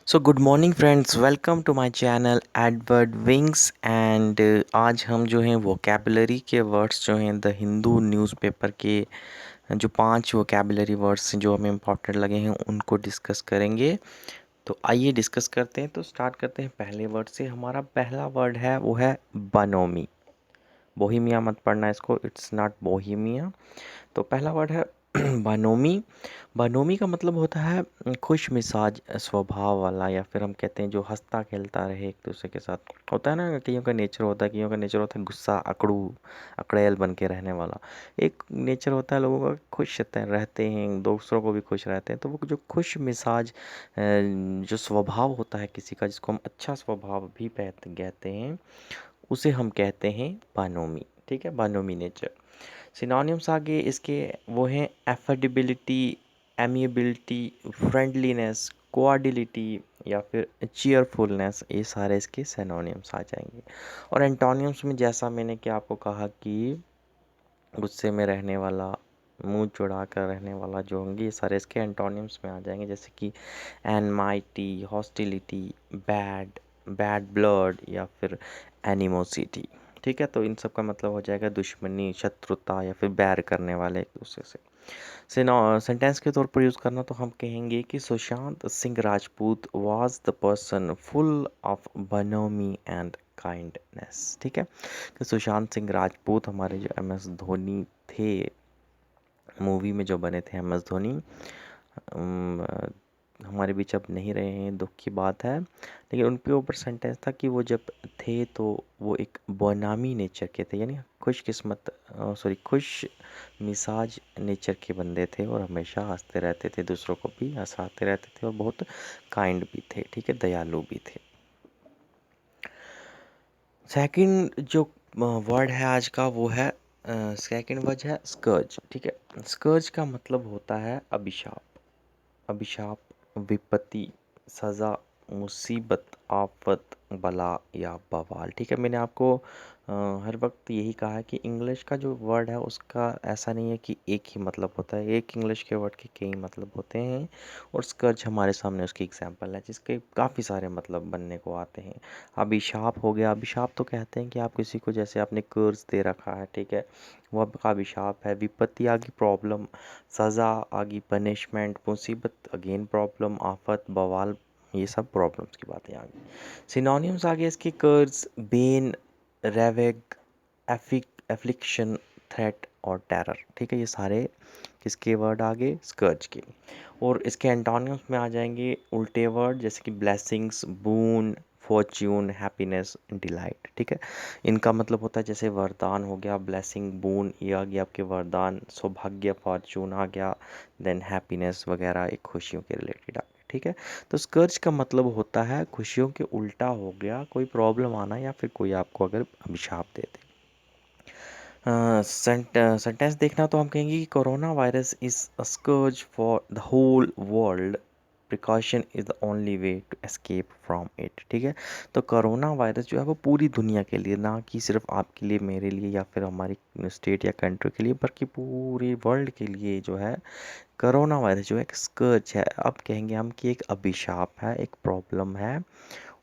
So good morning friends, welcome to my channel Edward Wings and आज हम जो हैं वोकेबलरी के वर्ड्स जो हैं द हिंदू न्यूज़पेपर के जो 5 वोकेबलरी वर्ड्स जो हमें इम्पॉर्टेंट लगे हैं उनको डिस्कस करेंगे। तो आइए डिस्कस करते हैं। तो स्टार्ट करते हैं पहले वर्ड से। हमारा पहला वर्ड है वो है बनोमी। बोहिमिया मत पढ़ना इसको, इट्स नॉट बोहिमिया। तो पहला वर्ड है बनोमी। बनोमी का मतलब होता है खुश मिजाज स्वभाव वाला, या फिर हम कहते हैं जो हंसता खेलता रहे एक दूसरे के साथ। होता है ना, कईयों का नेचर होता है, कईयों का नेचर होता है गुस्सा, अकड़ू, अकड़ेल बन के रहने वाला। एक नेचर होता है लोगों का खुश रहते हैं, दूसरों को भी खुश रहते हैं। तो वो जो खुश मिजाज जो स्वभाव होता है किसी का, जिसको हम अच्छा स्वभाव भी कहते हैं, उसे हम कहते हैं बानोमी। ठीक है, बानोमी नेचर। सिनोनिम्स आगे इसके वो हैं एफर्डेबिलिटी, एमिएबिलिटी, फ्रेंडलीनेस, कोआर्डिलिटी या फिर चीयरफुलनेस। ये सारे इसके सिनोनिम्स आ जाएंगे। और एंटोनिम्स में जैसा मैंने कि आपको कहा कि गुस्से में रहने वाला, मुंह चुड़ा कर रहने वाला, जो होंगे ये सारे इसके एंटोनिम्स में आ जाएंगे। जैसे कि एनमाइटी, हॉस्टिलिटी, बैड, बैड ब्लड या फिर एनिमोसिटी। ठीक है, तो इन सब का मतलब हो जाएगा दुश्मनी, शत्रुता या फिर बैर करने वाले एक दूसरे से। सेंटेंस के तौर पर यूज़ करना तो हम कहेंगे कि Sushant Singh Rajput was the person full of bonhomie and kindness. ठीक है, कि सुशांत सिंह राजपूत हमारे जो एम एस धोनी थे, मूवी में जो बने थे एम एस धोनी, हमारे बीच अब नहीं रहे हैं, दुख की बात है। लेकिन उनके ऊपर सेंटेंस था कि वो जब थे तो वो एक बनामी नेचर के थे, यानी खुश मिजाज नेचर के बंदे थे, और हमेशा हंसते रहते थे, दूसरों को भी हंसाते रहते थे, और बहुत काइंड भी थे। ठीक है, दयालु भी थे। सेकंड जो वर्ड है आज का वो है सेकंड वर्ड है स्कर्ज। ठीक है, स्कर्ज का मतलब होता है अभिशाप। अभिशाप, विपत्ति, सज़ा, मुसीबत, आफत, बला या बवाल। ठीक है, मैंने आपको हर वक्त यही कहा है कि इंग्लिश का जो वर्ड है उसका ऐसा नहीं है कि एक ही मतलब होता है। एक इंग्लिश के वर्ड के कई मतलब होते हैं, और स्कर्ज हमारे सामने उसकी एग्जाम्पल है, जिसके काफ़ी सारे मतलब बनने को आते हैं। अभिशाप हो गया, अभिशाप तो कहते हैं कि आप किसी को, जैसे आपने कर्ज दे रखा है, ठीक है, वो आपका अभिशाप है। विपत्ति आ गई, प्रॉब्लम, सज़ा आ गई, पनिशमेंट, मुसीबत अगेन प्रॉब्लम, आफत, बवाल, ये सब प्रॉब्लम्स की बातें आ गई। सिनोनिम्स आ गए इसके कर्ज, बेन, रेवेग, एफ्लिक्शन, थ्रेट और टेरर। ठीक है, ये सारे किसके वर्ड आ गए? स्कर्ज के। और इसके एंटोनिम्स में आ जाएंगे उल्टे वर्ड, जैसे कि ब्लेसिंग्स, बून, फॉर्च्यून, हैप्पीनेस, डिलाइट। ठीक है, इनका मतलब होता है जैसे वरदान हो गया, ब्लेसिंग, बून, ये आ गया आपके वरदान, सौभाग्य, फॉर्च्यून आ गया, देन हैप्पीनेस वगैरह एक खुशियों के रिलेटेड आ गया। ठीक है, तो स्कर्ज का मतलब होता है खुशियों के उल्टा हो गया, कोई प्रॉब्लम आना या फिर कोई आपको अगर अभिशाप दे दे। सेंटेंस देखना तो हम कहेंगे कि corona virus is a scourge for the whole world, precaution is the only way to escape from it. ठीक है, तो कोरोना वायरस जो है वो पूरी दुनिया के लिए, ना कि सिर्फ आपके लिए, मेरे लिए या फिर हमारी स्टेट या कंट्री के लिए, बल्कि पूरी वर्ल्ड के लिए जो है कोरोना वायरस जो है एक स्कर्ज है। अब कहेंगे हम कि एक अभिशाप है, एक प्रॉब्लम है।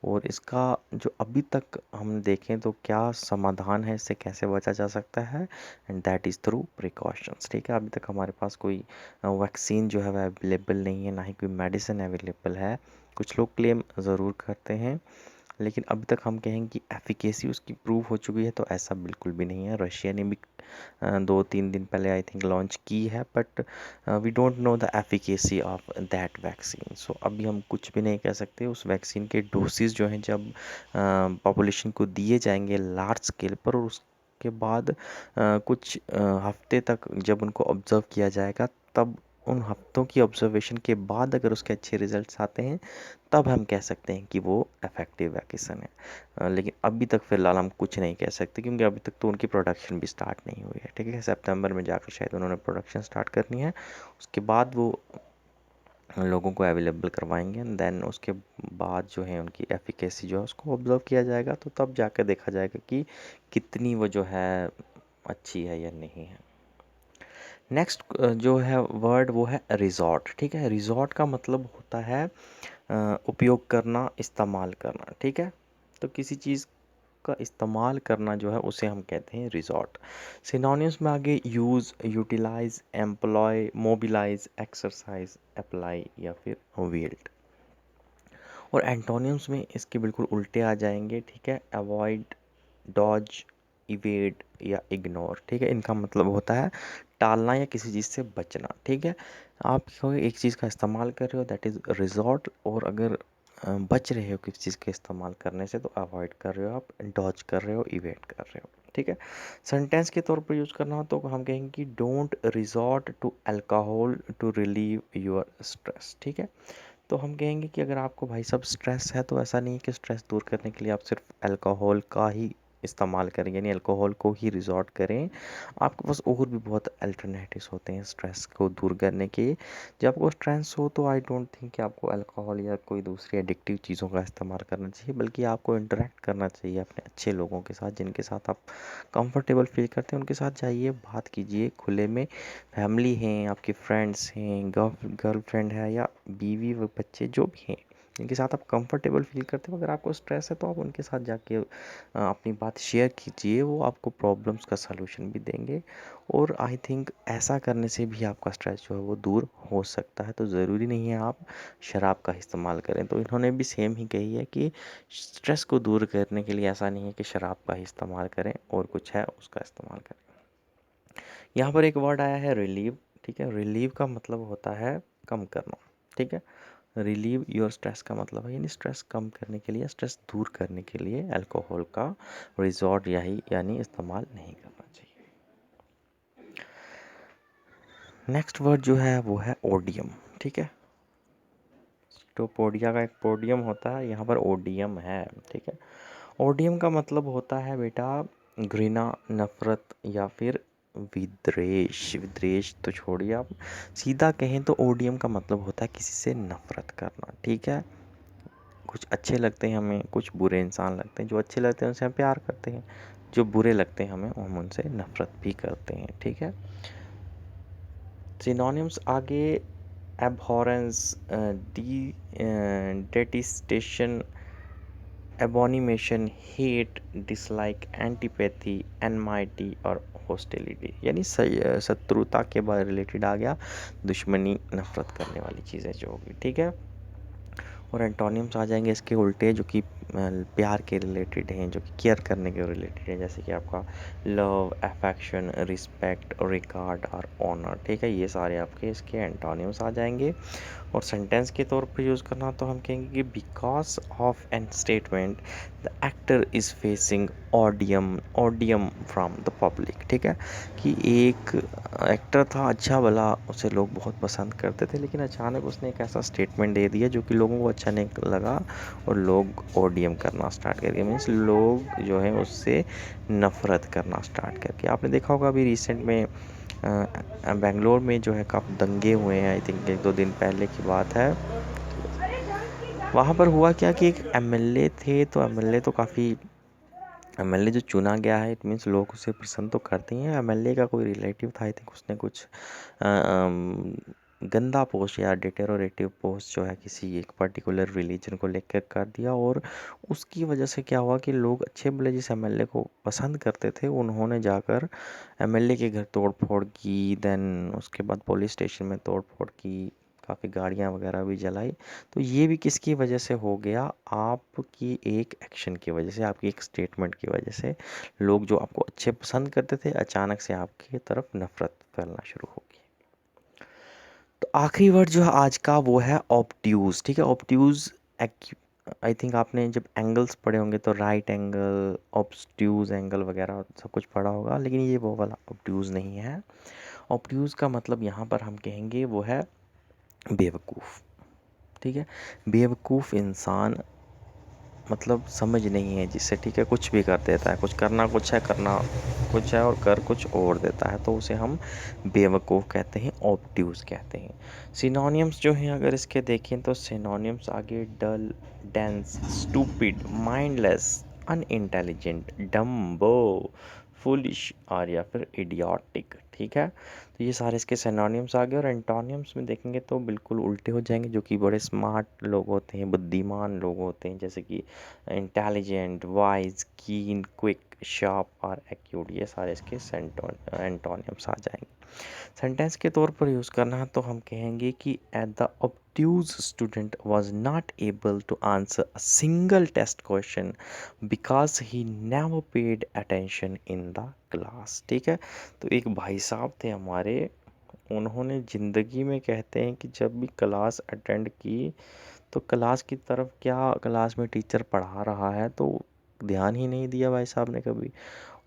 और इसका जो अभी तक हम देखें तो क्या समाधान है, इससे कैसे बचा जा सकता है, and that is through precautions. ठीक है, अभी तक हमारे पास कोई वैक्सीन जो है वह अवेलेबल नहीं है, ना ही कोई मेडिसिन अवेलेबल है। कुछ लोग क्लेम ज़रूर करते हैं, लेकिन अभी तक हम कहेंगे कि एफिकेसी उसकी प्रूव हो चुकी है, तो ऐसा बिल्कुल भी नहीं है। रशिया ने भी 2-3 दिन पहले आई थिंक लॉन्च की है, but we don't know the efficacy of that vaccine. So अभी हम कुछ भी नहीं कह सकते। उस वैक्सीन के डोसेज जो हैं जब पॉपुलेशन को दिए जाएंगे लार्ज स्केल पर, और उसके बाद कुछ हफ्ते तक जब उनको ऑब्ज़र्व किया जाएगा, तब उन हफ्तों की ऑब्जर्वेशन के बाद अगर उसके अच्छे रिजल्ट्स आते हैं, तब हम कह सकते हैं कि वो इफ़ेक्टिव वैक्सीन है। लेकिन अभी तक फ़िलहाल हम कुछ नहीं कह सकते, क्योंकि अभी तक तो उनकी प्रोडक्शन भी स्टार्ट नहीं हुई है। ठीक है, सितंबर में जाकर शायद उन्होंने प्रोडक्शन स्टार्ट करनी है, उसके बाद वो लोगों को अवेलेबल करवाएंगे, देन उसके बाद जो है उनकी एफिकेसी जो है उसको ऑब्ज़र्व किया जाएगा, तो तब जाकर देखा जाएगा कि कितनी वो जो है अच्छी है या नहीं है। नेक्स्ट जो है वर्ड वो है रिज़ॉर्ट। ठीक है, रिज़ॉर्ट का मतलब होता है उपयोग करना, इस्तेमाल करना, ठीक है। तो किसी चीज़ का इस्तेमाल करना जो है उसे हम कहते हैं रिज़ॉर्ट। सिनोनिम्स में आगे use, utilize, employ, mobilize, exercise, apply या फिर wield। और एंटोनिम्स में इसके बिल्कुल उल्टे आ जाएंगे, ठीक है। अवॉइड, डॉज, इवेड या इग्नोर, ठीक है। इनका मतलब होता है टालना या किसी चीज़ से बचना, ठीक है। आप कोई एक चीज़ का इस्तेमाल कर रहे हो, दैट इज़ रिजॉर्ट। और अगर बच रहे हो किसी चीज़ के इस्तेमाल करने से तो अवॉइड कर रहे हो, आप डॉज कर रहे हो, इवेट कर रहे हो, ठीक है। सेंटेंस के तौर पर यूज़ करना हो तो हम कहेंगे कि don't resort to alcohol to relieve your stress, ठीक है। तो हम कहेंगे कि अगर आपको भाई साहब स्ट्रेस है तो ऐसा नहीं है कि स्ट्रेस दूर करने के लिए आप सिर्फ अल्कोहल का ही इस्तेमाल करें, यानी अल्कोहल को ही रिजॉर्ट करें। आपके पास और भी बहुत अल्टरनेटिव्स होते हैं स्ट्रेस को दूर करने के। जब आपको स्ट्रेस हो तो आई डोंट थिंक कि आपको अल्कोहल या कोई दूसरी एडिक्टिव चीज़ों का इस्तेमाल करना चाहिए, बल्कि आपको इंटरेक्ट करना चाहिए अपने अच्छे लोगों के साथ, जिनके साथ आप कंफर्टेबल फील करते हैं। उनके साथ जाइए, बात कीजिए खुले में। फैमिली हैं, आपके फ्रेंड्स हैं, गर्लफ्रेंड है या बीवी व बच्चे जो भी हैं, जिनके साथ आप कंफर्टेबल फील करते हो। अगर आपको स्ट्रेस है तो आप उनके साथ जाके अपनी बात शेयर कीजिए, वो आपको प्रॉब्लम्स का सलूशन भी देंगे। और आई थिंक ऐसा करने से भी आपका स्ट्रेस जो है वो दूर हो सकता है। तो ज़रूरी नहीं है आप शराब का इस्तेमाल करें। तो इन्होंने भी सेम ही कही है कि स्ट्रेस को दूर करने के लिए ऐसा नहीं है कि शराब का ही इस्तेमाल करें, और कुछ है उसका इस्तेमाल करें। यहाँ पर एक वर्ड आया है रिलीव, ठीक है। रिलीव का मतलब होता है कम करना, ठीक है। रिलीव योर स्ट्रेस का मतलब है यानी स्ट्रेस कम करने के लिए, स्ट्रेस दूर करने के लिए अल्कोहल का रिजॉर्ट यही यानी इस्तेमाल नहीं करना चाहिए। नेक्स्ट वर्ड जो है वो है ओडियम, ठीक है। तो पोडिया का एक पोडियम होता है, यहाँ पर ओडियम है, ठीक है। ओडियम का मतलब होता है बेटा घृणा, नफरत या फिर विद्वेष। विद्वेष तो छोड़िए, आप सीधा कहें तो ओडियम का मतलब होता है किसी से नफरत करना, ठीक है। कुछ अच्छे लगते हैं हमें, कुछ बुरे इंसान लगते हैं। जो अच्छे लगते हैं उनसे हम प्यार करते हैं, जो बुरे लगते हैं हमें हम उनसे नफरत भी करते हैं, ठीक है। सिनोनिम्स आगे एबहॉरेंस, डेटिस्टेशन, एबोनिमेशन, हेट, डिसलाइक, एंटीपैथी, एनमाइटी और हॉस्टिलिटी, यानी शत्रुता के बाद रिलेटेड आ गया, दुश्मनी, नफरत करने वाली चीज़ें जो होगी, ठीक है। और एंटोनिम्स आ जाएंगे इसके उल्टे, जो कि प्यार के रिलेटेड हैं, जो कि केयर करने के रिलेटेड हैं, जैसे कि आपका लव, अफेक्शन, रिस्पेक्ट, रिगार्ड और ऑनर, ठीक है। ये सारे आपके इसके एंटोनिम्स आ जाएंगे। और सेंटेंस के तौर पर यूज़ करना तो हम कहेंगे कि because of an statement the actor is facing odium from the public, ठीक है। कि एक एक्टर था अच्छा भला, उसे लोग बहुत पसंद करते थे, लेकिन अचानक उसने एक ऐसा स्टेटमेंट दे दिया जो कि लोगों को अच्छा नहीं लगा, और लोग ओडियम करना स्टार्ट कर दिया। मीन्स लोग जो है उससे नफ़रत करना स्टार्ट करके। आपने देखा होगा अभी रिसेंट में बेंगलोर में जो है काफ़ी दंगे हुए हैं, आई थिंक 1-2 दिन पहले की बात है। वहाँ पर हुआ क्या कि एक एमएलए थे, तो एमएलए तो काफ़ी, एमएलए जो चुना गया है इट मीन्स लोग उसे पसंद तो करते ही हैं। एमएलए का कोई रिलेटिव था, आई थिंक उसने कुछ गंदा पोस्ट या डिटेरोरेटिव पोस्ट जो है किसी एक पर्टिकुलर रिलीजन को लेकर कर दिया, और उसकी वजह से क्या हुआ कि लोग अच्छे भले जिस एमएलए को पसंद करते थे उन्होंने जाकर एमएलए के घर तोड़ फोड़ की, देन उसके बाद पुलिस स्टेशन में तोड़ फोड़ की, काफ़ी गाड़ियाँ वगैरह भी जलाई। तो ये भी किसकी वजह से हो गया, आपकी एक एक्शन की वजह से, आपकी एक स्टेटमेंट की वजह से। लोग जो आपको अच्छे पसंद करते थे अचानक से आपकी तरफ नफरत फैलना शुरू हो गई। तो आखिरी वर्ड जो है आज का वो है ऑब्ट्यूज, ठीक है। ऑब्ट्यूज आई थिंक आपने जब एंगल्स पढ़े होंगे तो राइट एंगल, ऑब्ट्यूज एंगल वगैरह सब कुछ पढ़ा होगा, लेकिन ये वो वाला ऑब्ट्यूज नहीं है। ऑब्ट्यूज का मतलब यहाँ पर हम कहेंगे वो है बेवकूफ़, ठीक है। बेवकूफ़ इंसान मतलब समझ नहीं है जिससे, ठीक है, कुछ भी कर देता है, कुछ करना कुछ है, करना कुछ है और कर कुछ और देता है, तो उसे हम बेवकूफ़ कहते हैं, ऑब्ट्यूज़ कहते हैं। सिनोनिम्स जो हैं अगर इसके देखें तो सिनोनिम्स आगे dull, dense, stupid, mindless, unintelligent, dumbo, foolish, और या फिर इडियोटिक। ठीक है, तो ये सारे इसके सिनोनिम्स आ गए। और एंटोनिम्स में देखेंगे तो बिल्कुल उल्टे हो जाएंगे, जो कि बड़े स्मार्ट लोग होते हैं, बुद्धिमान लोग होते हैं, जैसे कि इंटेलिजेंट, वाइज, कीन, क्विक, शार्प और एक्यूट, ये सारे इसके एंटोनिम्स आ जाएंगे। सेंटेंस के तौर पर यूज़ करना है तो हम कहेंगे कि at the obtuse student was not able to answer a single test question because he never paid attention in the class। ठीक है, तो एक भाई साहब थे हमारे, उन्होंने ज़िंदगी में कहते हैं कि जब भी क्लास अटेंड की तो क्लास की तरफ, क्या क्लास में टीचर पढ़ा रहा है, तो ध्यान ही नहीं दिया भाई साहब ने कभी।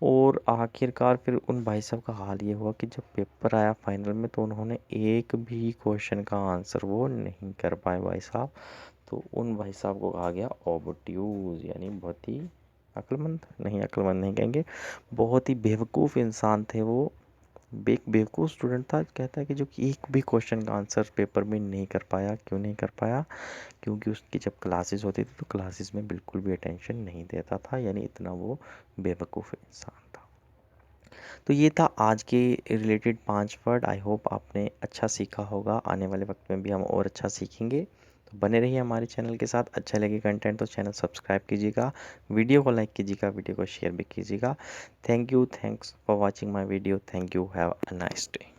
और आखिरकार फिर उन भाई साहब का हाल ये हुआ कि जब पेपर आया फाइनल में तो उन्होंने एक भी क्वेश्चन का आंसर वो नहीं कर पाए भाई साहब। तो उन भाई साहब को कहा गया ओबट्यूज, यानी बहुत ही अक्लमंद, नहीं अक्लमंद नहीं कहेंगे, बहुत ही बेवकूफ़ इंसान थे वो। बेवकूफ़ स्टूडेंट था, कहता है कि जो कि एक भी क्वेश्चन का आंसर पेपर में नहीं कर पाया। क्यों नहीं कर पाया? क्योंकि उसकी जब क्लासेस होती थी तो क्लासेस में बिल्कुल भी अटेंशन नहीं देता था, यानी इतना वो बेवकूफ़ इंसान था। तो ये था आज के रिलेटेड 5 वर्ड। आई होप आपने अच्छा सीखा होगा। आने वाले वक्त में भी हम और अच्छा सीखेंगे। तो बने रहिए हमारे चैनल के साथ। अच्छा लगे कंटेंट तो चैनल सब्सक्राइब कीजिएगा, वीडियो को लाइक कीजिएगा, वीडियो को शेयर भी कीजिएगा। Thank you, thanks for watching my video. Thank you, have a nice day.